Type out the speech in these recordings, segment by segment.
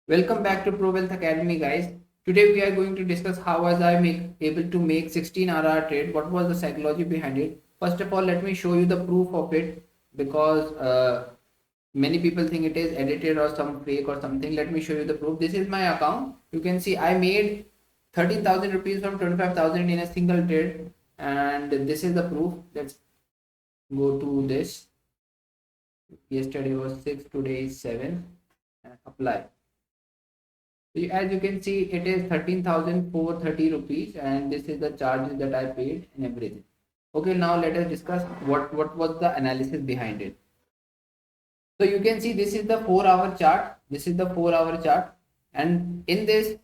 Welcome back to Pro Wealth Academy, guys. Today we are going to discuss how was I able to make 16 RR trade. What was the psychology behind it? First of all, let me show you the proof of it because many people think it is edited or some fake or something. Let me show you the proof. This is my account. You can see I made 13,000 rupees from 25,000 in a single trade, and this is the proof. Let's go to this. Yesterday was 6, today is 7, and apply. As you can see, it is 13,430 rupees, and this is the charges that I paid and everything. Okay, now let us discuss what was the analysis behind it. So you can see this is the 4-hour chart. This is the 4-hour chart, and in this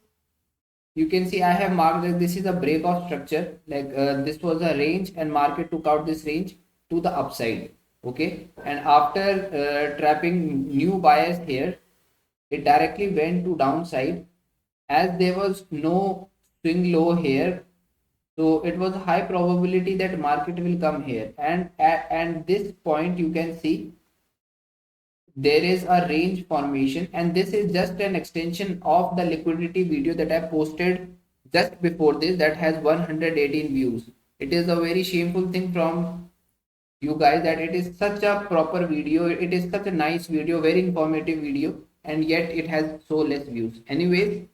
you can see I have marked that this is a breakout structure. Like this was a range, and market took out this range to the upside. Okay, and after trapping new buyers here, it directly went to downside as there was no swing low here, so it was a high probability that market will come here, and at this point you can see there is a range formation, and this is just an extension of the liquidity video that I posted just before this that has 118 views. It is a very shameful thing from you guys that it is such a proper video, it is such a nice video, very informative video, and yet it has so less views. Anyways,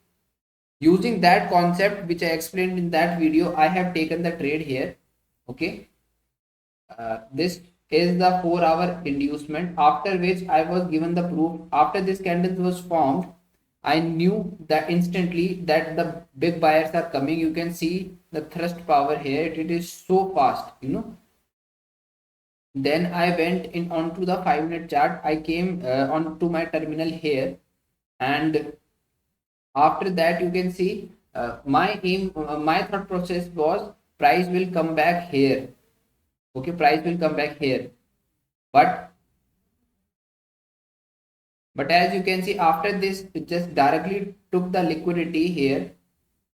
using that concept which I explained in that video, I have taken the trade here. Okay, this is the 4-hour inducement, after which I was given the proof. After this candle was formed, I knew that instantly that the big buyers are coming. You can see the thrust power here, it is so fast, Then I went in onto the 5-minute chart. I came onto my terminal here, and after that you can see my thought process was price will come back here. Okay, price will come back here, but as you can see, after this it just directly took the liquidity here.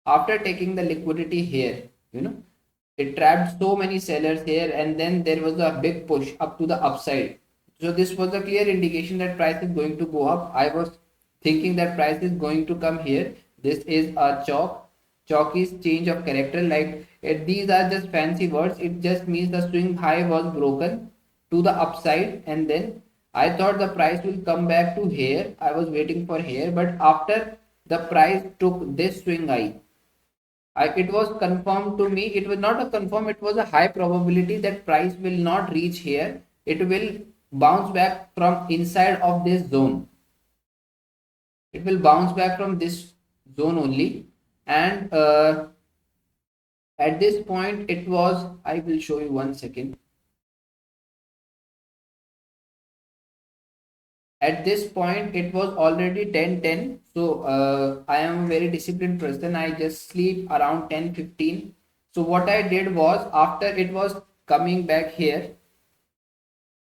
After taking the liquidity here, it trapped so many sellers here, and then there was a big push up to the upside. So this was a clear indication that price is going to go up. I was thinking that price is going to come here. This is a chalk is change of character. Like these are just fancy words. It just means the swing high was broken to the upside, and then I thought the price will come back to here. I was waiting for here, but after the price took this swing high, it was confirmed to me. It was not a confirm, it was a high probability that price will not reach here. It will bounce back from inside of this zone. It will bounce back from this zone only, and at this point it was, I will show you 1 second. At this point it was already 10:10. So I am a very disciplined person. I just sleep around 10:15. So what I did was, after it was coming back here,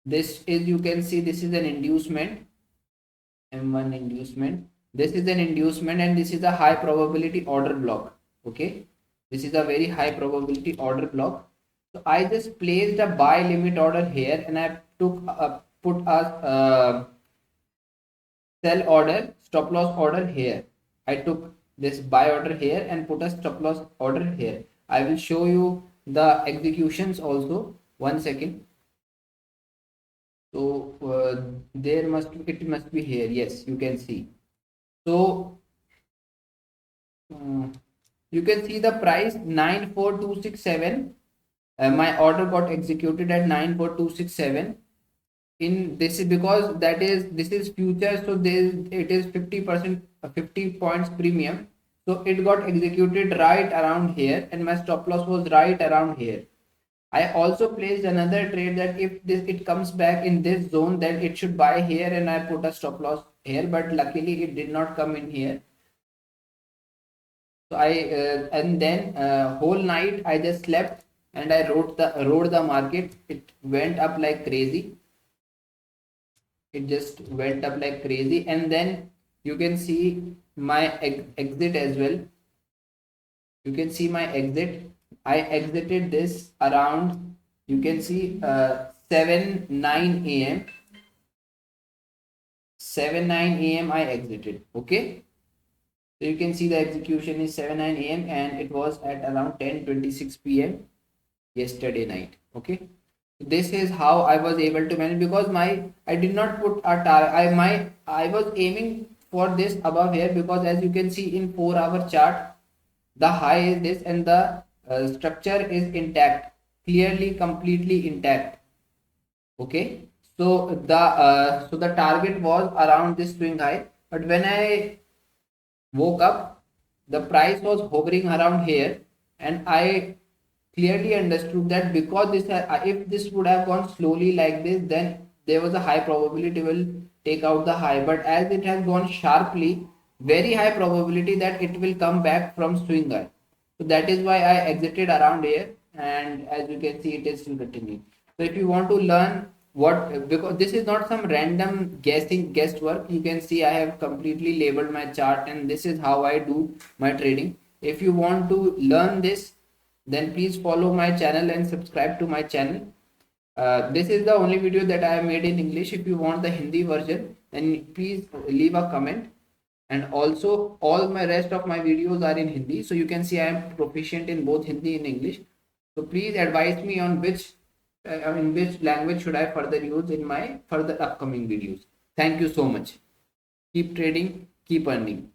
this is, you can see this is an inducement, M1 inducement. This is an inducement, and this is a high probability order block. Okay, this is a very high probability order block. So I just placed a buy limit order here, and I put a sell order, stop loss order here. I took this buy order here and put a stop loss order here. I will show you the executions also. 1 second. So it must be here. Yes, you can see. So you can see the price 94267. My order got executed at 94267. In this is because this is future, so it is 50%, 50 points premium, so it got executed right around here, and my stop loss was right around here. I also placed another trade that if it comes back in this zone, then it should buy here, and I put a stop loss here, but luckily it did not come in here. So I and then whole night I just slept, and I rode the market. It went up like crazy. It just went up like crazy, and then you can see my exit as well. You can see my exit. I exited this around, you can see 7:09 a.m. 7:09 a.m. I exited. Okay, So you can see the execution is 7:09 a.m. and it was at around 10:26 p.m. yesterday night. Okay, this is how I was able to manage, because I did not put a target. I was aiming for this above here, because as you can see in 4-hour chart, the high is this and the structure is intact, clearly completely intact. Okay, so the target was around this swing high, but when I woke up, the price was hovering around here, and I clearly understood that because if this would have gone slowly like this, then there was a high probability will take out the high, but as it has gone sharply, very high probability that it will come back from swing high. So that is why I exited around here, and as you can see, it is still continuing. So if you want to learn what, because this is not some random guesswork, you can see I have completely labeled my chart, and this is how I do my trading. If you want to learn this, then please follow my channel and subscribe to my channel. This is the only video that I have made in English. If you want the Hindi version, then please leave a comment. And also all my rest of my videos are in Hindi, so you can see I am proficient in both Hindi and English. So please advise me on which language should I further use in my further upcoming videos. Thank you so much. Keep trading, keep earning.